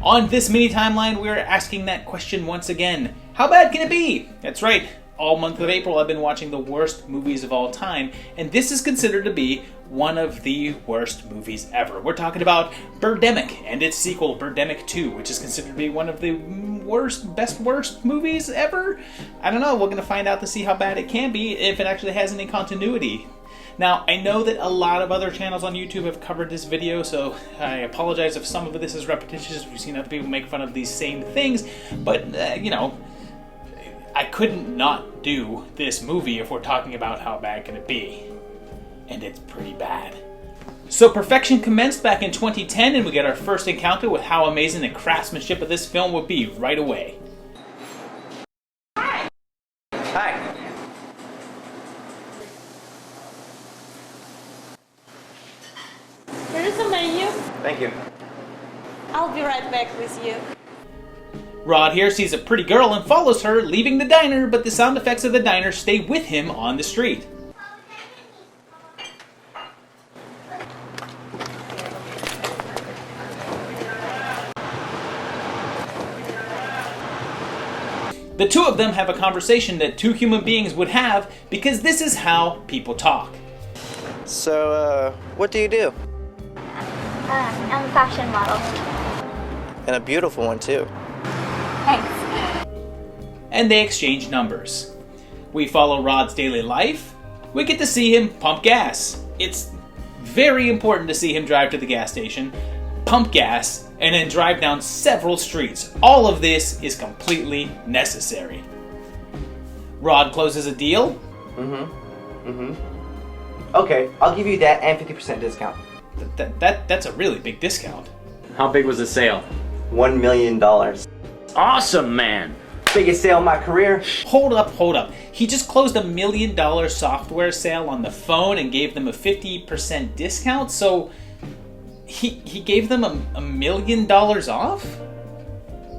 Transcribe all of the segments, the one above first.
On this mini timeline, we're asking that question once again. How bad can it be? That's right. All month of April, I've been watching the worst movies of all time, and this is considered to be one of the worst movies ever. We're talking about Birdemic and its sequel, Birdemic 2, which is considered to be one of the worst movies ever. I don't know, we're going to find out to see how bad it can be, if it actually has any continuity. Now, I know that a lot of other channels on YouTube have covered this video, so I apologize if some of this is repetitious. We've seen other people make fun of these same things, but, you know, I couldn't not do this movie if we're talking about how bad can it be. And it's pretty bad. So Perfection commenced back in 2010, and we get our first encounter with how amazing the craftsmanship of this film would be right away. Hi. Hi. Here is the menu. Thank you. I'll be right back with you. Rod here sees a pretty girl and follows her, leaving the diner, but the sound effects of the diner stay with him on the street. The two of them have a conversation that two human beings would have, because this is how people talk. So, what do you do? I'm a fashion model. And a beautiful one, too. Thanks. And they exchange numbers. We follow Rod's daily life. We get to see him pump gas. It's very important to see him drive to the gas station, pump gas, and then drive down several streets. All of this is completely necessary. Rod closes a deal. Okay, I'll give you that and 50% discount. That's a really big discount. How big was the sale? $1 million. Awesome, man! Biggest sale of my career. Hold up. He just closed $1 million software sale on the phone and gave them a 50% discount, so he gave them $1 million off?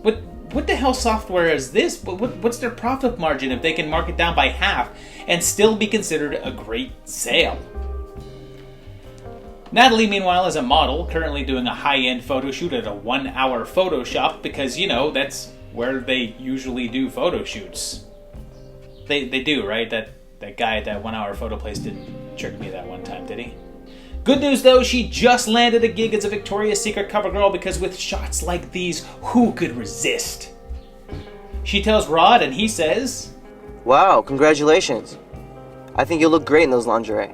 What the hell software is this? What's their profit margin if they can mark it down by half and still be considered a great sale? Natalie, meanwhile, is a model, currently doing a high-end photo shoot at a 1-hour photo shop because, you know, that's where they usually do photo shoots. They do, right? That guy at that 1-hour photo place didn't trick me that one time, did he? Good news, though, she just landed a gig as a Victoria's Secret cover girl because with shots like these, who could resist? She tells Rod, and he says, Wow, congratulations. I think you'll look great in those lingerie.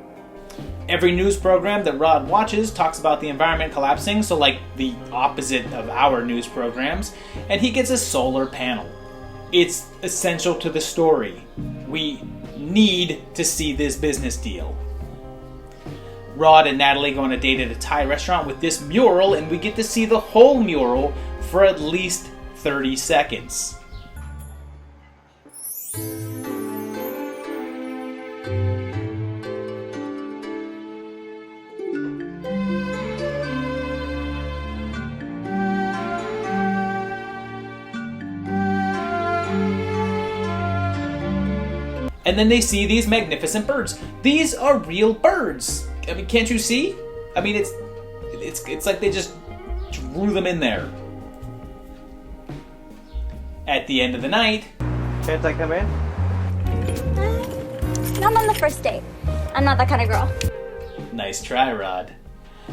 Every news program that Rod watches talks about the environment collapsing, so like the opposite of our news programs, and he gets a solar panel. It's essential to the story. We need to see this business deal. Rod and Natalie go on a date at a Thai restaurant with this mural, and we get to see the whole mural for at least 30 seconds. And then they see these magnificent birds. These are real birds. I mean, can't you see? I mean, it's like they just drew them in there. At the end of the night... Can't I come in? Not on the first date. I'm not that kind of girl. Nice try, Rod.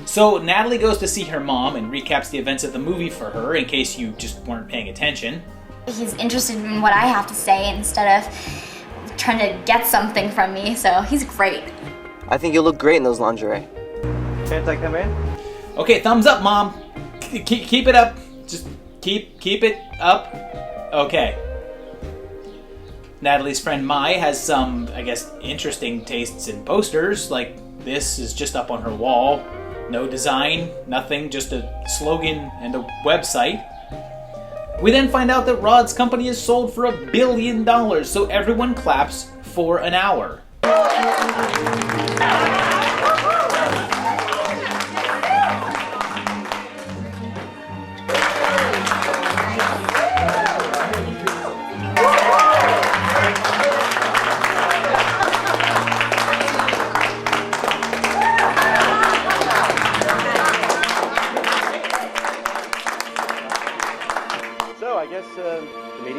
So Natalie goes to see her mom and recaps the events of the movie for her, in case you just weren't paying attention. He's interested in what I have to say instead of trying to get something from me, so he's great. I think you'll look great in those lingerie. Can't I come in? Okay, thumbs up, Mom. Keep it up. Just keep it up. Okay. Natalie's friend Mai has some, I guess, interesting tastes in posters. Like, this is just up on her wall. No design, nothing, just a slogan and a website. We then find out that Rod's company is sold for $1 billion, so everyone claps for an hour.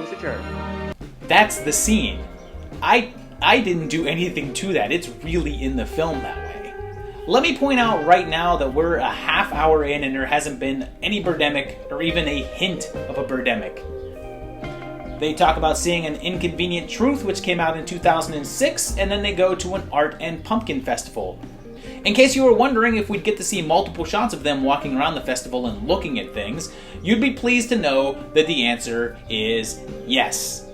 Meetings adjourned. That's the scene. I didn't do anything to that. It's really in the film that way. Let me point out right now that we're a half hour in and there hasn't been any Birdemic or even a hint of a Birdemic. They talk about seeing An Inconvenient Truth, which came out in 2006, and then they go to an art and pumpkin festival. In case you were wondering if we'd get to see multiple shots of them walking around the festival and looking at things, you'd be pleased to know that the answer is yes.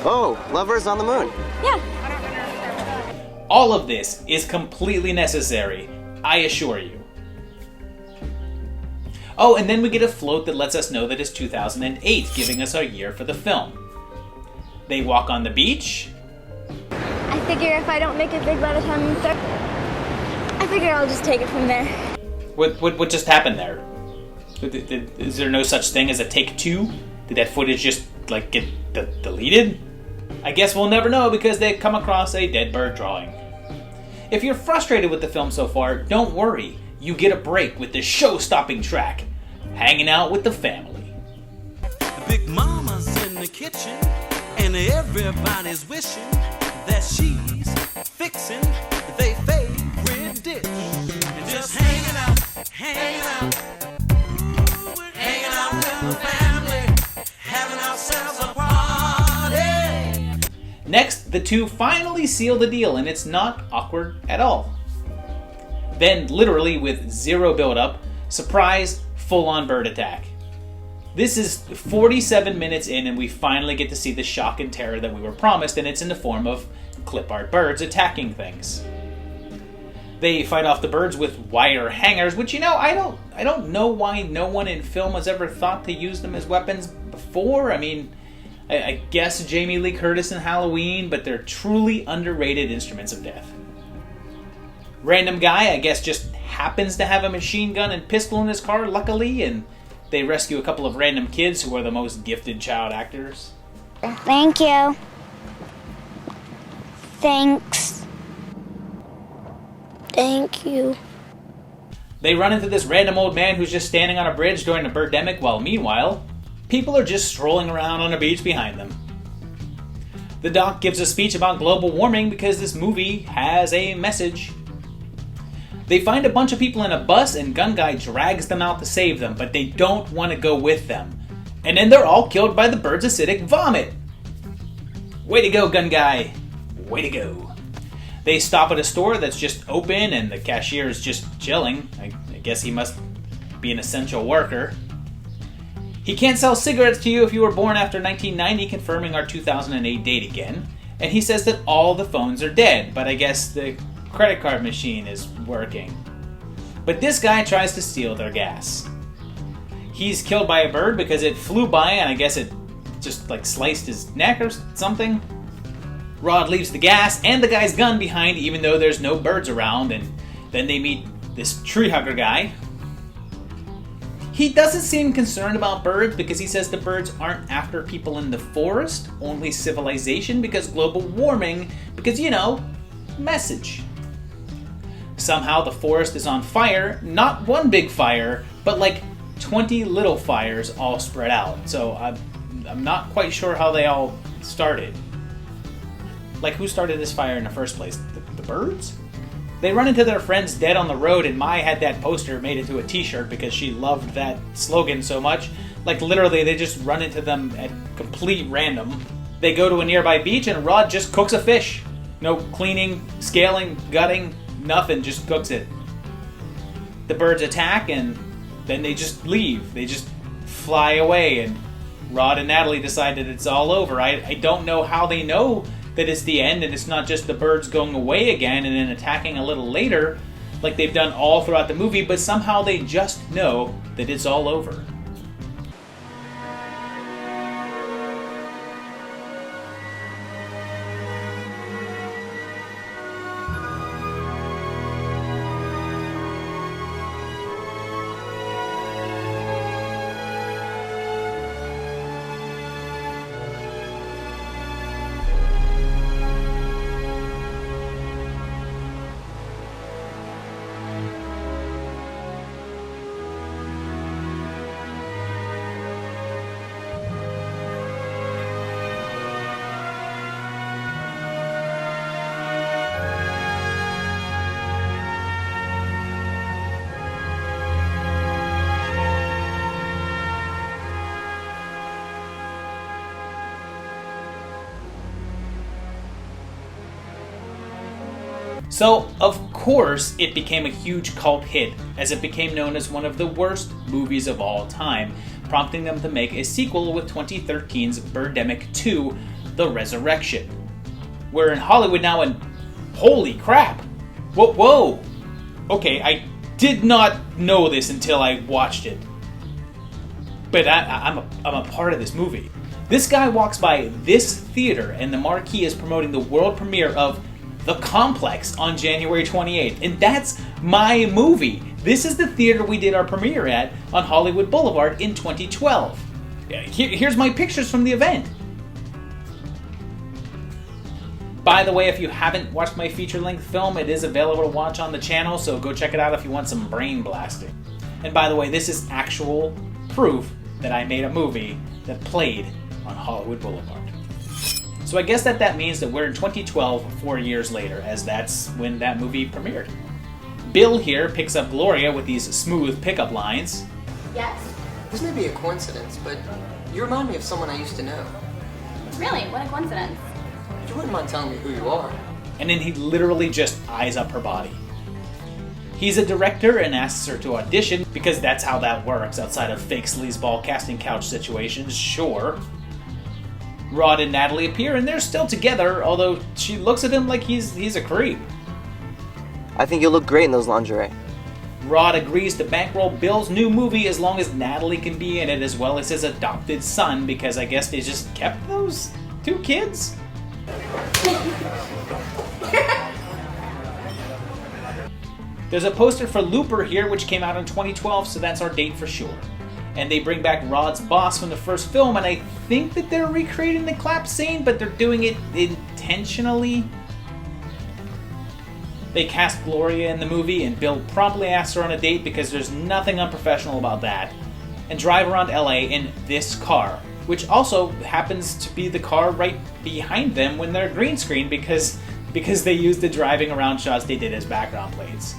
Oh, lovers on the moon. Yeah. All of this is completely necessary, I assure you. Oh, and then we get a float that lets us know that it's 2008, giving us our year for the film. They walk on the beach. I figure if I don't make it big by the time I'm 30, I figure I'll just take it from there. What just happened there? Is there no such thing as a take two? Did that footage just, get deleted? I guess we'll never know because they come across a dead bird drawing. If you're frustrated with the film so far, don't worry. You get a break with the show-stopping track, Hanging Out with the Family. The big mama's in the kitchen, and everybody's wishing that she's fixing their favorite dish. And just hanging out with the family, having ourselves a party. Next, the two finally seal the deal, and it's not awkward at all. Then, literally with zero build-up, surprise, full-on bird attack. This is 47 minutes in, and we finally get to see the shock and terror that we were promised, and it's in the form of clip art birds attacking things. They fight off the birds with wire hangers, which, I don't know why no one in film has ever thought to use them as weapons before. I mean, I guess Jamie Lee Curtis in Halloween, but they're truly underrated instruments of death. Random guy, I guess, just happens to have a machine gun and pistol in his car, luckily, and they rescue a couple of random kids who are the most gifted child actors. Thank you. Thanks. Thank you. They run into this random old man who's just standing on a bridge during a Birdemic, while meanwhile, people are just strolling around on a beach behind them. The doc gives a speech about global warming because this movie has a message. They find a bunch of people in a bus and Gun Guy drags them out to save them, but they don't want to go with them. And then they're all killed by the bird's acidic vomit. Way to go, Gun Guy. Way to go. They stop at a store that's just open and the cashier is just chilling. I guess he must be an essential worker. He can't sell cigarettes to you if you were born after 1990, confirming our 2008 date again. And he says that all the phones are dead, but I guess the credit card machine is working. But this guy tries to steal their gas. He's killed by a bird because it flew by and I guess it just sliced his neck or something. Rod leaves the gas and the guy's gun behind even though there's no birds around, and then they meet this tree hugger guy. He doesn't seem concerned about birds because he says the birds aren't after people in the forest, only civilization because global warming, because message. Somehow the forest is on fire, not one big fire, but 20 little fires all spread out. So I'm not quite sure how they all started. Who started this fire in the first place? The birds? They run into their friends dead on the road, and Mai had that poster made into a t-shirt because she loved that slogan so much. Literally, they just run into them at complete random. They go to a nearby beach, and Rod just cooks a fish. No cleaning, scaling, gutting, nothing, just cooks it. The birds attack and then they just leave. They just fly away and Rod and Natalie decide that it's all over. I don't know how they know that it's the end and it's not just the birds going away again and then attacking a little later like they've done all throughout the movie, but somehow they just know that it's all over. So, of course, it became a huge cult hit, as it became known as one of the worst movies of all time, prompting them to make a sequel with 2013's Birdemic 2, The Resurrection. We're in Hollywood now, and holy crap! Whoa! Okay, I did not know this until I watched it. But I'm a part of this movie. This guy walks by this theater, and the marquee is promoting the world premiere of The Complex on January 28th, and that's my movie. This is the theater we did our premiere at on Hollywood Boulevard in 2012. Here's my pictures from the event. By the way, if you haven't watched my feature-length film, it is available to watch on the channel, so go check it out if you want some brain blasting. And by the way, this is actual proof that I made a movie that played on Hollywood Boulevard. So I guess that means that we're in 2012, 4 years later, as that's when that movie premiered. Bill here picks up Gloria with these smooth pickup lines. Yes. This may be a coincidence, but you remind me of someone I used to know. Really? What a coincidence. You wouldn't mind telling me who you are. And then he literally just eyes up her body. He's a director and asks her to audition, because that's how that works outside of fake sleazeball casting couch situations, sure. Rod and Natalie appear, and they're still together, although she looks at him like he's a creep. I think you'll look great in those lingerie. Rod agrees to bankroll Bill's new movie as long as Natalie can be in it, as well as his adopted son, because I guess they just kept those two kids? There's a poster for Looper here, which came out in 2012, so that's our date for sure. And they bring back Rod's boss from the first film, and I think that they're recreating the clap scene, but they're doing it intentionally. They cast Gloria in the movie, and Bill promptly asks her on a date because there's nothing unprofessional about that, and drive around LA in this car, which also happens to be the car right behind them when they're green screen because they used the driving around shots they did as background plates.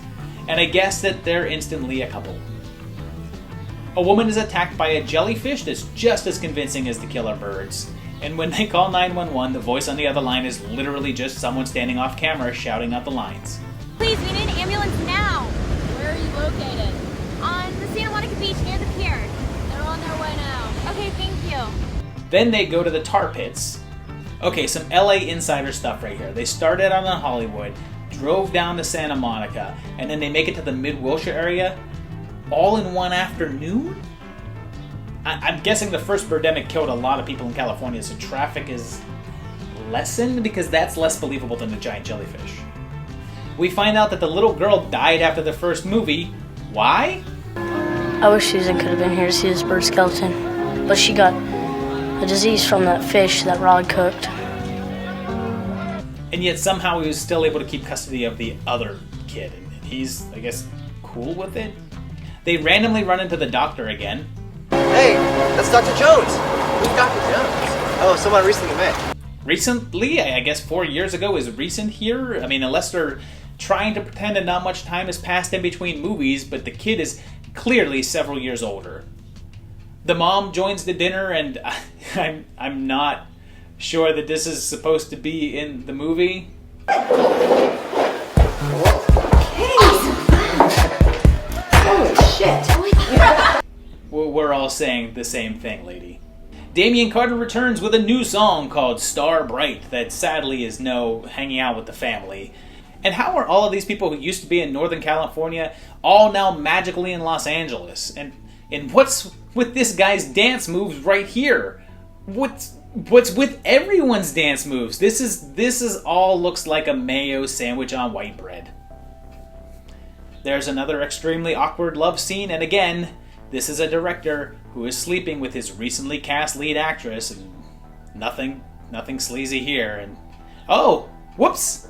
And I guess that they're instantly a couple. A woman is attacked by a jellyfish that's just as convincing as the killer birds. And when they call 911, the voice on the other line is literally just someone standing off camera shouting out the lines. Please, we need an ambulance now. Where are you located? On the Santa Monica Beach near the pier. They're on their way now. Okay, thank you. Then they go to the tar pits. Okay, some LA insider stuff right here. They started out in Hollywood, drove down to Santa Monica, and then they make it to the Mid-Wilshire area all in one afternoon? I'm guessing the first Birdemic killed a lot of people in California, so traffic is lessened because that's less believable than the giant jellyfish. We find out that the little girl died after the first movie. Why? I wish Susan could have been here to see this bird skeleton, but she got a disease from that fish that Rod cooked. And yet somehow he was still able to keep custody of the other kid, and he's, I guess, cool with it? They randomly run into the doctor again. Hey, that's Dr. Jones. Who's Dr. Jones? Oh, someone I recently met. Recently? I guess 4 years ago is recent here? I mean, unless they're trying to pretend that not much time has passed in between movies, but the kid is clearly several years older. The mom joins the dinner, and I'm not sure that this is supposed to be in the movie. We're all saying the same thing, lady. Damian Carter returns with a new song called Star Bright that sadly is no hanging out with the family. And how are all of these people who used to be in Northern California all now magically in Los Angeles? And what's with this guy's dance moves right here? What's with everyone's dance moves? This is all looks like a mayo sandwich on white bread. There's another extremely awkward love scene, and again, this is a director who is sleeping with his recently cast lead actress, and nothing sleazy here. And oh, whoops!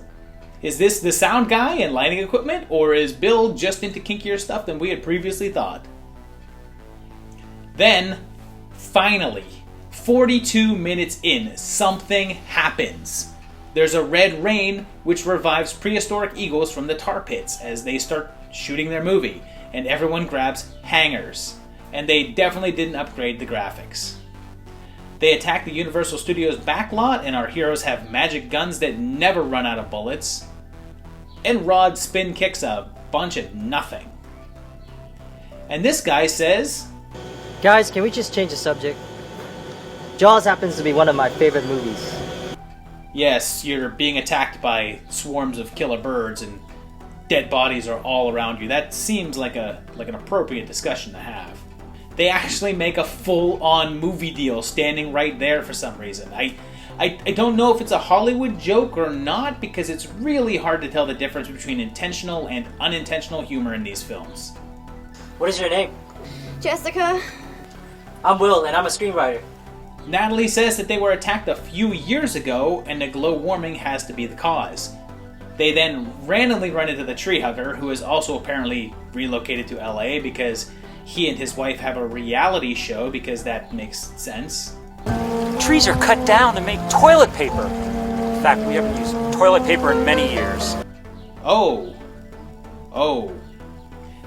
Is this the sound guy and lighting equipment, or is Bill just into kinkier stuff than we had previously thought? Then, finally, 42 minutes in, something happens. There's a red rain which revives prehistoric eagles from the tar pits as they start shooting their movie, and everyone grabs hangers. And they definitely didn't upgrade the graphics. They attack the Universal Studios backlot, and our heroes have magic guns that never run out of bullets. and Rod spin kicks a bunch of nothing. And this guy says, Guys, can we just change the subject? Jaws happens to be one of my favorite movies. yes, you're being attacked by swarms of killer birds and dead bodies are all around you. That seems like an appropriate discussion to have. They actually make a full-on movie deal standing right there for some reason. I don't know if it's a Hollywood joke or not, because it's really hard to tell the difference between intentional and unintentional humor in these films. What is your name? Jessica. I'm Will, and I'm a screenwriter. Natalie says that they were attacked a few years ago, and the global warming has to be the cause. They then randomly run into the tree hugger, who is also apparently relocated to LA because he and his wife have a reality show, because that makes sense. Trees are cut down to make toilet paper. In fact, we haven't used toilet paper in many years. Oh.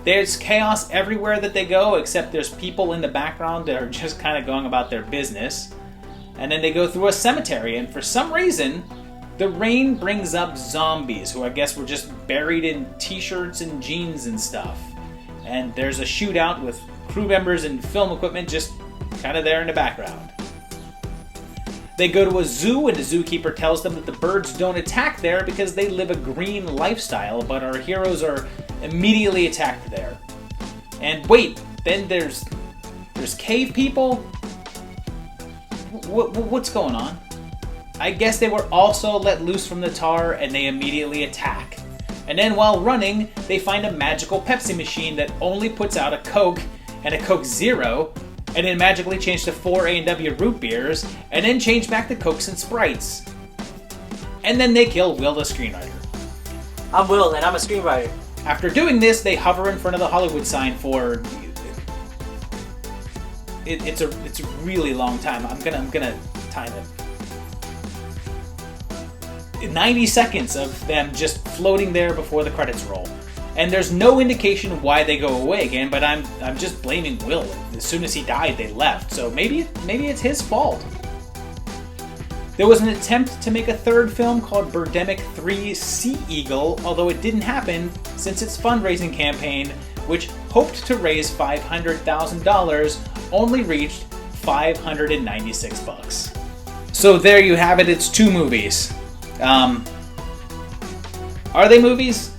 There's chaos everywhere that they go, except there's people in the background that are just kind of going about their business. And then they go through a cemetery, and for some reason, the rain brings up zombies, who I guess were just buried in t-shirts and jeans and stuff. And there's a shootout with crew members and film equipment just kind of there in the background. They go to a zoo, and the zookeeper tells them that the birds don't attack there because they live a green lifestyle, but our heroes are immediately attacked there. And wait, then there's cave people? What's going on? I guess they were also let loose from the tar, and they immediately attack. And then while running, they find a magical Pepsi machine that only puts out a Coke and a Coke Zero, and then magically change to 4 A&W root beers, and then change back to Cokes and Sprites. And then they kill Will the screenwriter. I'm Will, and I'm a screenwriter. After doing this, they hover in front of the Hollywood sign for... It's a really long time. I'm gonna time it. 90 seconds of them just floating there before the credits roll. And there's no indication why they go away again, but I'm just blaming Will. As soon as he died, they left, so maybe it's his fault. There was an attempt to make a third film called Birdemic 3 Sea Eagle, although it didn't happen since its fundraising campaign, which hoped to raise $500,000, only reached $596. So there you have it, it's 2 movies. Are they movies?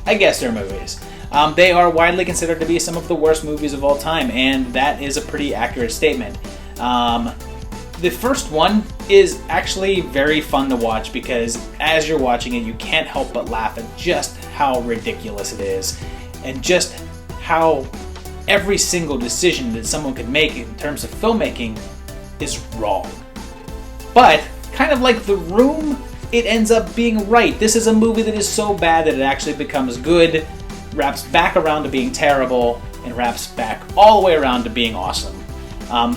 I guess they're movies. They are widely considered to be some of the worst movies of all time, and that is a pretty accurate statement. The first one is actually very fun to watch because as you're watching it, you can't help but laugh at just how ridiculous it is, and just how every single decision that someone could make in terms of filmmaking is wrong. But, kind of like The Room, it ends up being right. This is a movie that is so bad that it actually becomes good, wraps back around to being terrible, and wraps back all the way around to being awesome.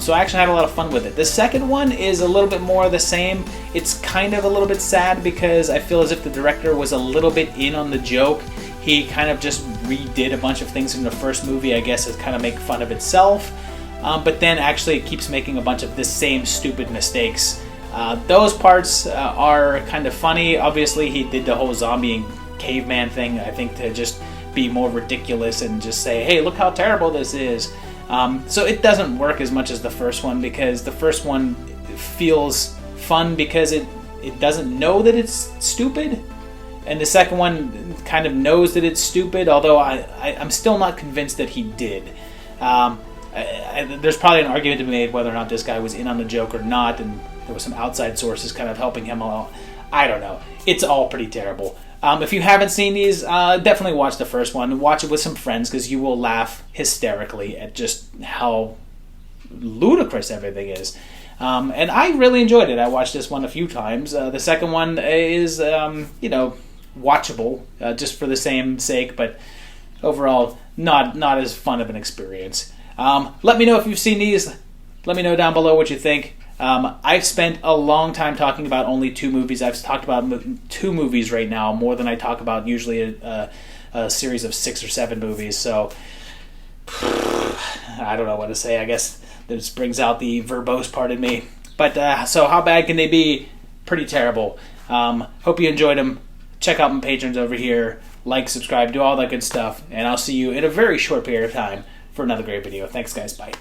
So I actually had a lot of fun with it. The second one is a little bit more of the same. It's kind of a little bit sad because I feel as if the director was a little bit in on the joke. He kind of just redid a bunch of things in the first movie, I guess, to kind of make fun of itself. But then actually it keeps making a bunch of the same stupid mistakes. Those parts are kind of funny. Obviously, he did the whole zombie and caveman thing, I think, to just be more ridiculous and just say, hey, look how terrible this is. So it doesn't work as much as the first one, because the first one feels fun because it doesn't know that it's stupid. And the second one kind of knows that it's stupid, although I'm still not convinced that he did. There's probably an argument to be made whether or not this guy was in on the joke or not, and there was some outside sources kind of helping him along. I don't know. It's all pretty terrible. If you haven't seen these, definitely watch the first one. Watch it with some friends because you will laugh hysterically at just how ludicrous everything is. And I really enjoyed it. I watched this one a few times. The second one is, watchable just for the same sake, but overall not as fun of an experience. Let me know if you've seen these. Let me know down below what you think. I've spent a long time talking about only 2 movies. I've talked about 2 movies right now, more than I talk about usually a series of 6 or 7 movies. So I don't know what to say. I guess this brings out the verbose part in me. But so how bad can they be? Pretty terrible. Hope you enjoyed them. check out my patrons over here, like, subscribe, do all that good stuff, and I'll see you in a very short period of time for another great video. Thanks, guys. Bye.